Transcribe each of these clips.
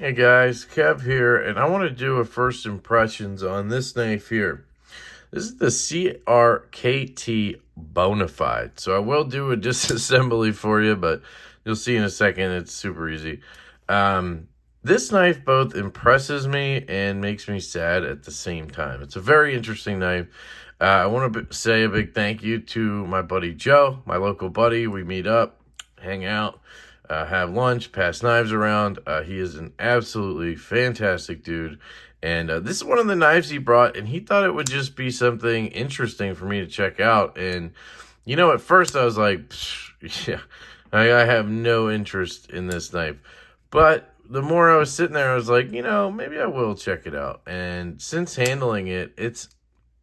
Hey guys, Kev here, and I want to do a first impressions on this knife here. This is the CRKT Bonafide. So I will do a disassembly for you, but you'll see in a second it's super easy. This knife both impresses me and makes me sad at the same time. It's a very interesting knife. I want to say a big thank you to my buddy Joe, my local buddy. We meet up, hang out, have lunch, pass knives around. He is an absolutely fantastic dude. And this is one of the knives he brought, and he thought it would just be something interesting for me to check out. And, at first I was like, yeah, I have no interest in this knife. But the more I was sitting there, I was like, maybe I will check it out. And since handling it, it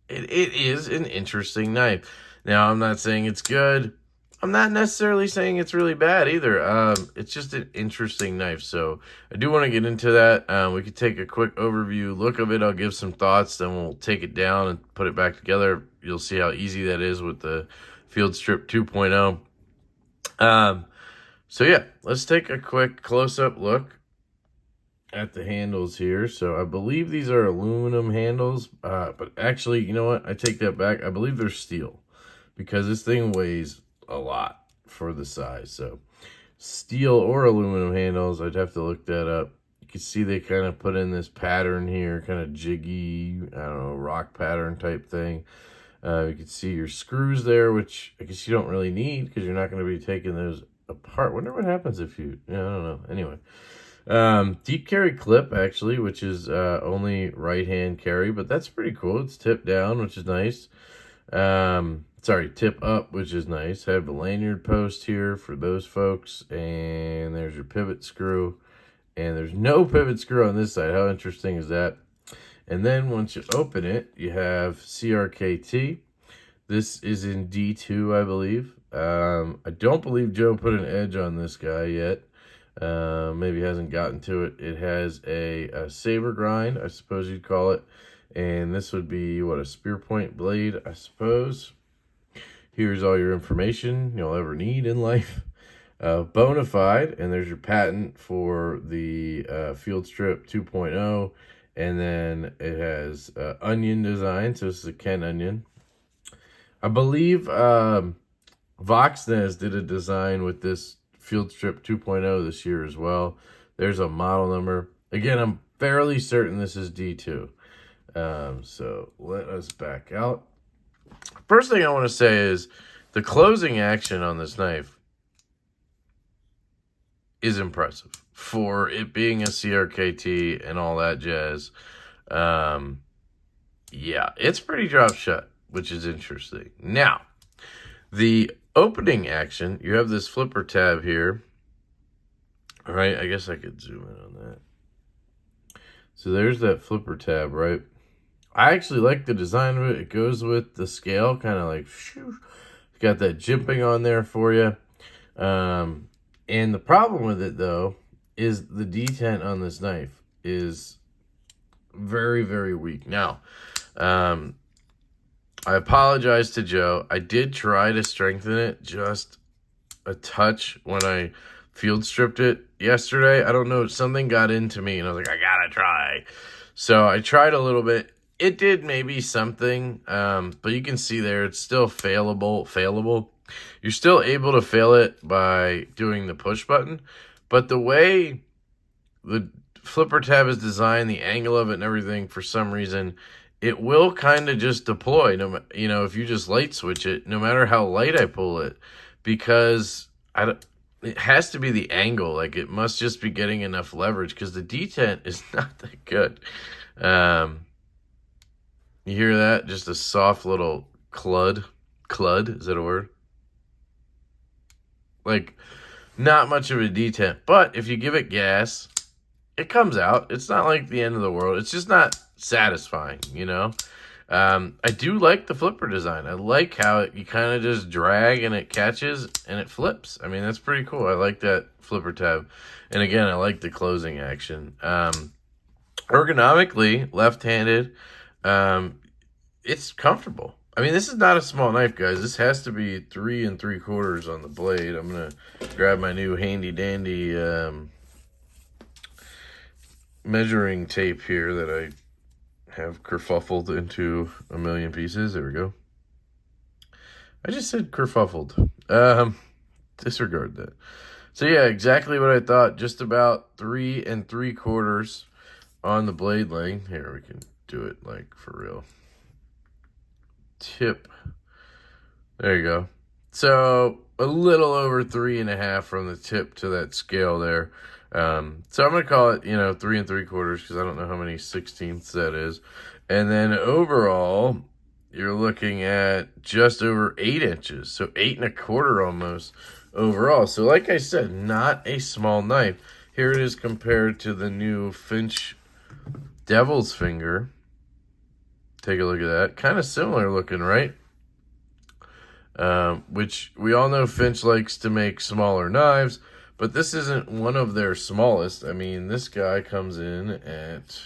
is an interesting knife. Now, I'm not saying it's good. I'm not necessarily saying it's really bad either. It's just an interesting knife. So I do want to get into that. We could take a quick overview look of it. I'll give some thoughts. Then we'll take it down and put it back together. You'll see how easy that is with the Field Strip 2.0. So yeah, let's take a quick close-up look at the handles here. So I believe these are aluminum handles, but actually, you know what? I take that back. I believe they're steel because this thing weighs a lot for the size. So steel or aluminum handles, I'd have to look that up. You can see they kind of put in this pattern here, kind of jiggy, I don't know, rock pattern type thing. You can see your screws there, which I guess you don't really need because you're not going to be taking those apart. Wonder what happens if you, I don't know. Anyway, deep carry clip actually, which is only right hand carry, but that's pretty cool. It's tipped down, which is nice. Sorry, tip up, which is nice. I have the lanyard post here for those folks, and there's your pivot screw, and there's no pivot screw on this side. How interesting is that? And then once you open it, you have CRKT. This is in D2, I believe. I don't believe Joe put an edge on this guy yet. Maybe hasn't gotten to it. It has a saber grind, I suppose you'd call it. And this would be, what, a spear point blade, I suppose. Here's all your information you'll ever need in life. Bonafide, and there's your patent for the Field Strip 2.0. And then it has onion design, so this is a Ken onion. I believe Voxnez did a design with this Field Strip 2.0 this year as well. There's a model number. Again, I'm fairly certain this is D2. So let us back out. First thing I want to say is the closing action on this knife is impressive for it being a CRKT and all that jazz. Yeah, it's pretty drop shut, which is interesting. Now, the opening action, you have this flipper tab here. All right, I guess I could zoom in on that. So there's that flipper tab, right? I actually like the design of it. It goes with the scale, kind of like, shoo. It's got that jimping on there for you. And the problem with it, though, is the detent on this knife is very, very weak. Now, I apologize to Joe. I did try to strengthen it just a touch when I field stripped it yesterday. I don't know, something got into me, and I was like, I gotta try. So I tried a little bit. It did maybe something, but you can see there it's still failable. You're still able to fail it by doing the push button, but the way the flipper tab is designed, the angle of it and everything, for some reason, it will kind of just deploy, if you just light switch it, no matter how light I pull it, because it has to be the angle. Like, it must just be getting enough leverage because the detent is not that good. You hear that? Just a soft little clud. Clud, is that a word? Like, not much of a detent. But if you give it gas, it comes out. It's not like the end of the world. It's just not satisfying, I do like the flipper design. I like how you kind of just drag and it catches and it flips. I mean, that's pretty cool. I like that flipper tab. And again, I like the closing action. Ergonomically, left-handed, it's comfortable. I mean, this is not a small knife, guys. This has to be 3 3/4 on the blade. I'm going to grab my new handy-dandy measuring tape here that I have kerfuffled into a million pieces. There we go. I just said kerfuffled. Disregard that. So yeah, exactly what I thought. Just about 3 3/4 on the blade length. Here, we can do it like for real. Tip. There you go. So a little over 3.5 from the tip to that scale there. So I'm going to call it, 3 3/4 because I don't know how many 16ths that is. And then overall, you're looking at just over 8 inches. So 8 1/4 almost overall. So like I said, not a small knife. Here it is compared to the new Finch Devil's Finger. Take a look at that. Kind of similar looking, right? Which we all know Finch likes to make smaller knives, but this isn't one of their smallest. I mean, this guy comes in at,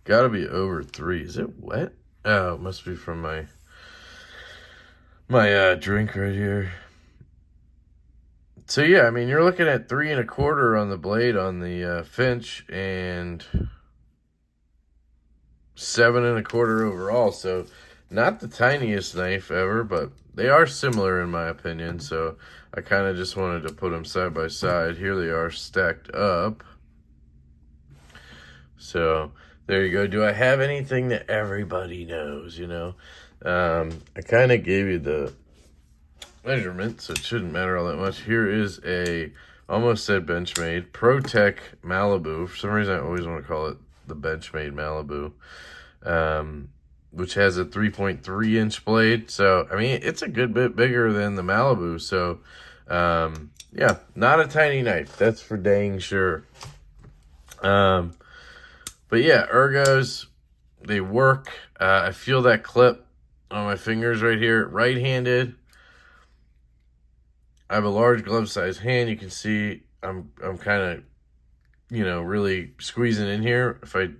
gotta be over 3. Is it wet? Oh, it must be from my drink right here. So yeah, I mean, you're looking at 3 1/4 on the blade on the Finch and 7 1/4 overall. So not the tiniest knife ever, but they are similar in my opinion. So I kind of just wanted to put them side by side. Here they are stacked up. So there you go. Do I have anything that everybody knows, I kind of gave you the measurement, so it shouldn't matter all that much. Here is a, almost said Benchmade, ProTech Malibu. For some reason, I always want to call it the Benchmade Malibu. Which has a 3.3 inch blade. So, I mean, it's a good bit bigger than the Malibu. So, yeah, not a tiny knife. That's for dang sure. But yeah, ergos, they work. I feel that clip on my fingers right here. Right-handed. I have a large glove-sized hand. You can see I'm kind of, really squeezing in here. If I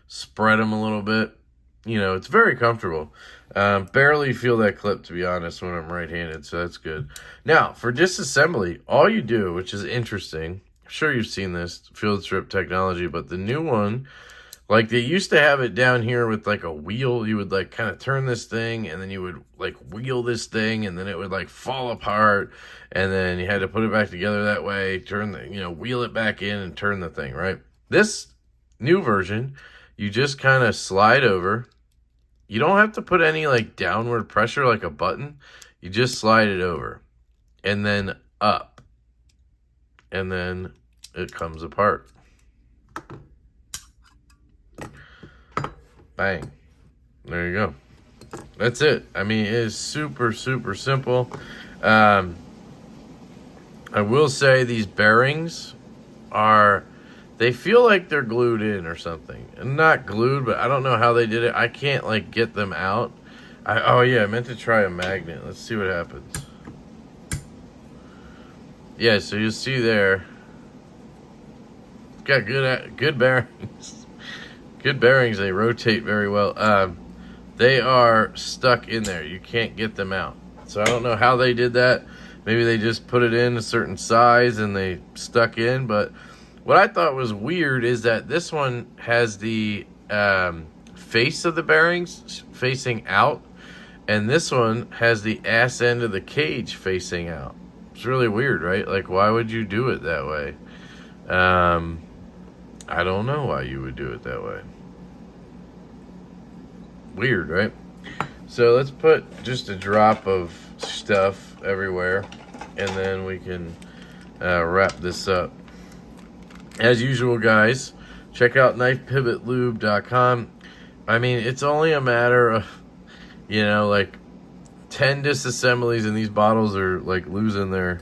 spread them a little bit, it's very comfortable. Barely feel that clip, to be honest, when I'm right-handed, so that's good. Now, for disassembly, all you do, which is interesting, I'm sure you've seen this, field strip technology, but the new one, like they used to have it down here with like a wheel. You would like kind of turn this thing, and then you would like wheel this thing, and then it would like fall apart, and then you had to put it back together that way, turn the, wheel it back in and turn the thing, right? This new version, you just kind of slide over. You don't have to put any like downward pressure like a button. You just slide it over and then up, and then it comes apart. Bang. There you go. That's it. I mean, it is super, super simple. I will say these bearings are, they feel like they're glued in or something. And not glued, but I don't know how they did it. I can't like get them out. Oh yeah, I meant to try a magnet. Let's see what happens. Yeah, so you'll see there. It's got good bearings. Good bearings. They rotate very well. They are stuck in there. You can't get them out. So I don't know how they did that. Maybe they just put it in a certain size and they stuck in, but what I thought was weird is that this one has the face of the bearings facing out, and this one has the ass end of the cage facing out. It's really weird, right? Like, why would you do it that way? I don't know why you would do it that way. Weird, right? So let's put just a drop of stuff everywhere, and then we can wrap this up. As usual, guys, check out knifepivotlube.com. I mean, it's only a matter of, like 10 disassemblies, and these bottles are like losing their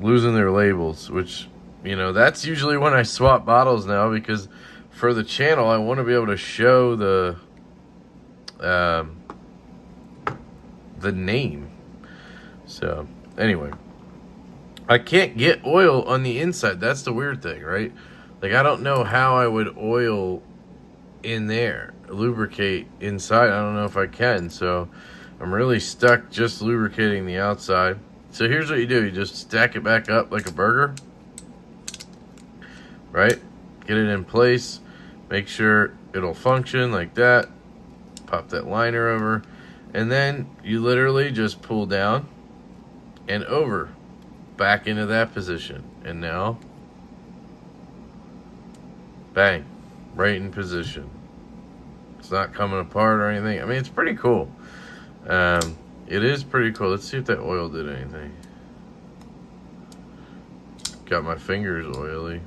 labels, which, that's usually when I swap bottles now, because for the channel, I want to be able to show the name. So, anyway. I can't get oil on the inside. That's the weird thing, right? Like, I don't know how I would oil in there, lubricate inside. I don't know if I can. So I'm really stuck just lubricating the outside. So here's what you do. You just stack it back up like a burger, right? Get it in place. Make sure it'll function like that. Pop that liner over. And then you literally just pull down and over. Back into that position. And now, bang. Right in position. It's not coming apart or anything. I mean, it's pretty cool. It is pretty cool. Let's see if that oil did anything. Got my fingers oily.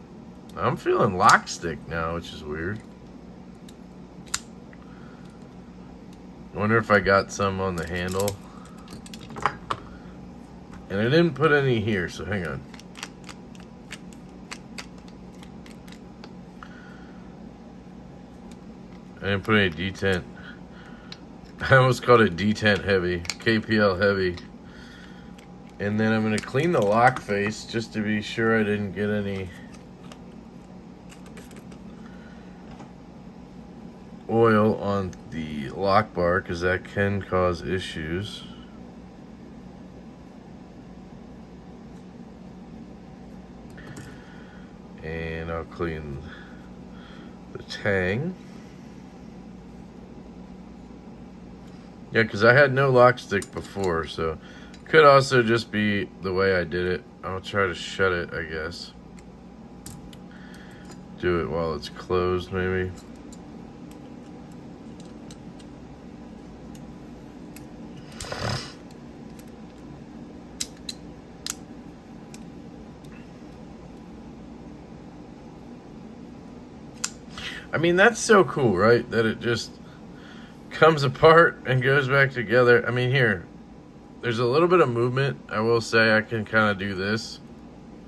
I'm feeling lock stick now, which is weird. I wonder if I got some on the handle. And I didn't put any here, so hang on. I didn't put any detent. I almost called it detent heavy, KPL heavy. And then I'm going to clean the lock face just to be sure I didn't get any oil on the lock bar, because that can cause issues. And I'll clean the tang. Yeah, because I had no lock stick before, so could also just be the way I did it. I'll try to shut it, I guess. Do it while it's closed, maybe. I mean, that's so cool, right? That it just comes apart and goes back together. I mean, here, there's a little bit of movement. I will say I can kind of do this.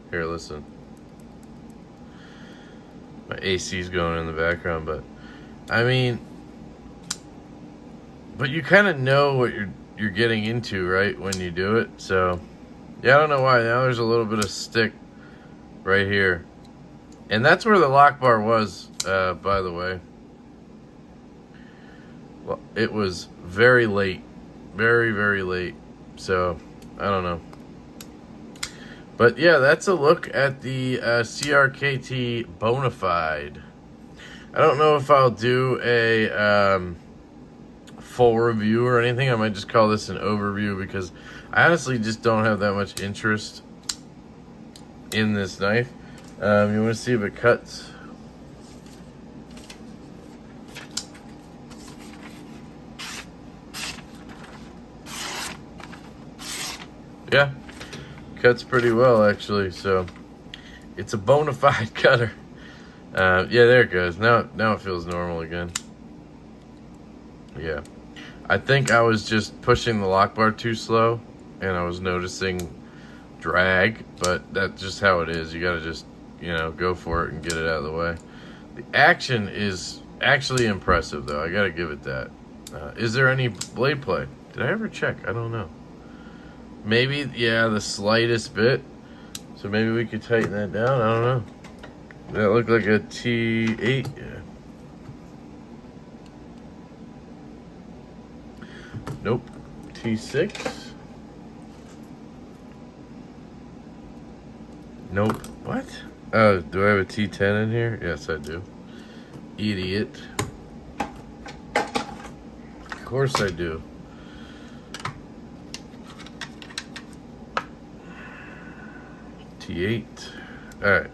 Here, listen. My AC's going in the background, but I mean, but you kind of know what you're getting into, right, when you do it. So, yeah, I don't know why. Now there's a little bit of stick right here. And that's where the lock bar was, by the way. Well, it was very late. Very, very late. So, I don't know. But, yeah, that's a look at the CRKT Bonafide. I don't know if I'll do a full review or anything. I might just call this an overview, because I honestly just don't have that much interest in this knife. You want to see if it cuts? Yeah, cuts pretty well, actually. So it's a Bonafide cutter. Yeah, there it goes. Now it feels normal again. Yeah, I think I was just pushing the lock bar too slow, and I was noticing drag. But that's just how it is. You gotta just, go for it and get it out of the way. The action is actually impressive, though. I gotta give it that. Is there any blade play? Did I ever check? I don't know. Maybe, yeah, the slightest bit. So maybe we could tighten that down. I don't know. That looked like a T8. Yeah. Nope. T6. Nope. What? Oh, do I have a T10 in here? Yes, I do. Idiot. Of course I do. T8. Alright.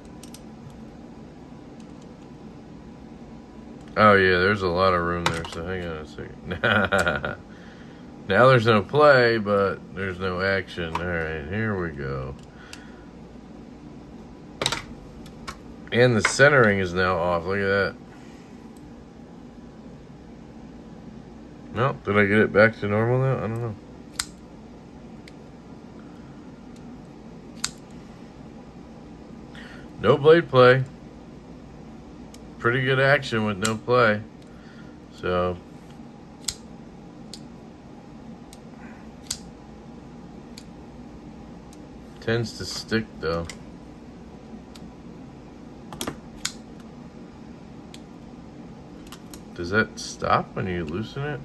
Oh, yeah, there's a lot of room there, so hang on a second. Now there's no play, but there's no action. Alright, here we go. And the centering is now off. Look at that. No, did I get it back to normal now? I don't know. No blade play. Pretty good action with no play. So, tends to stick though. Does that stop when you loosen it?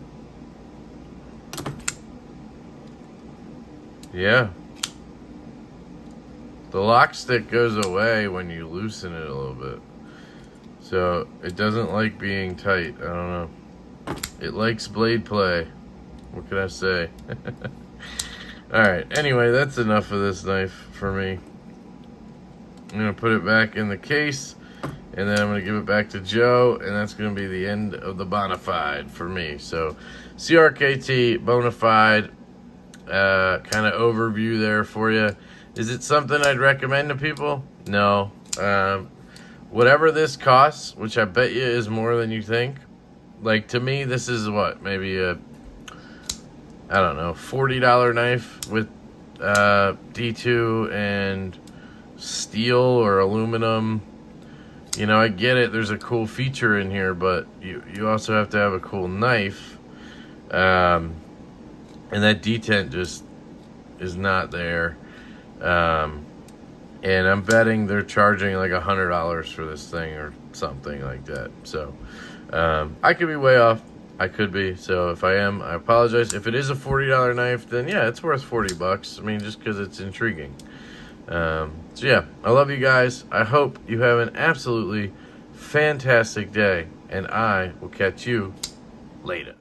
Yeah. The lock stick goes away when you loosen it a little bit. So it doesn't like being tight. I don't know. It likes blade play. What can I say? Alright, anyway, that's enough of this knife for me. I'm going to put it back in the case, and then I'm going to give it back to Joe, and that's going to be the end of the Bonafide for me. So, CRKT Bonafide, kind of overview there for you. Is it something I'd recommend to people? No. Whatever this costs, which I bet you is more than you think. Like, to me, this is what? Maybe a, I don't know, $40 knife with D2 and steel or aluminum. You know, I get it. There's a cool feature in here, but you also have to have a cool knife. And that detent just is not there. And I'm betting they're charging like $100 for this thing or something like that. So I could be way off. I could be. So if I am, I apologize. If it is a $40 knife, then yeah, it's worth $40. I mean, just because it's intriguing. So yeah, I love you guys. I hope you have an absolutely fantastic day, and I will catch you later.